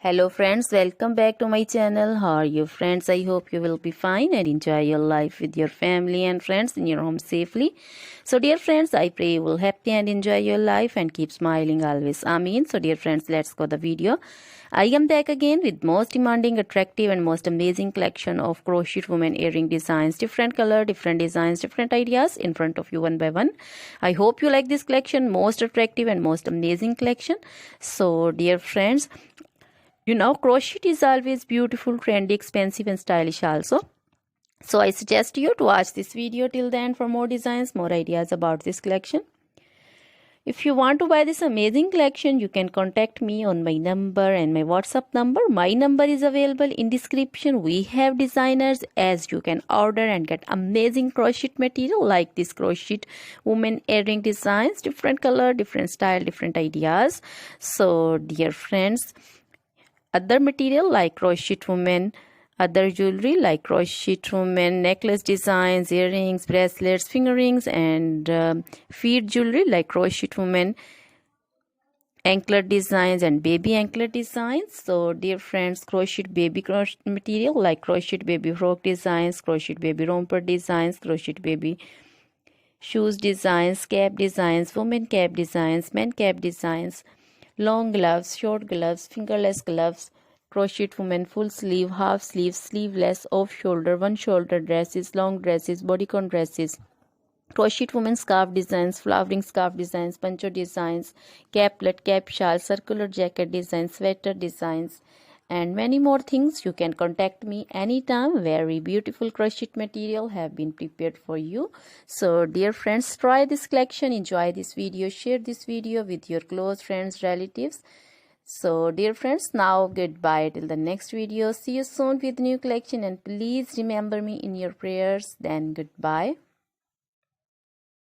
Hello friends, welcome back to my channel. How are you friends? I hope you will be fine and enjoy your life with your family and friends in your home safely. So dear friends, I pray you will happy and enjoy your life and keep smiling always. Amen. So dear friends, let's go the video. I am back again with most demanding, attractive and most amazing collection of crochet women earring designs, different color, different designs, different ideas in front of you one by one. I hope you like this collection, most attractive and most amazing collection. So dear friends, crochet is always beautiful, trendy, expensive and stylish also. So I suggest you to watch this video till the end for more designs, more ideas about this collection. If you want to buy this amazing collection, you can contact me on my number and my WhatsApp number. My number is available in description. We have designers as you can order and get amazing crochet material like this crochet woman earring designs, different color, different style, different ideas. So dear friends, other material like crochet women, other jewelry like crochet women necklace designs, earrings, bracelets, finger rings and feet jewelry like crochet women anklet designs and baby anklet designs. So dear friends, crochet baby crochet material like crochet baby frock designs, crochet baby romper designs, crochet baby shoes designs, cap designs, women cap designs, men cap designs, long gloves, short gloves, fingerless gloves, crochet women full sleeve, half sleeve, sleeveless, off shoulder, one shoulder dresses, long dresses, bodycon dresses, crochet women scarf designs, flowering scarf designs, poncho designs, caplet, cap shawl, circular jacket designs, sweater designs and many more things. You can contact me anytime. Very beautiful crochet material have been prepared for you. So dear friends, try this collection, enjoy this video, share this video with your close friends, relatives. So dear friends, now goodbye till the next video. See you soon with new collection and please remember me in your prayers. Then goodbye.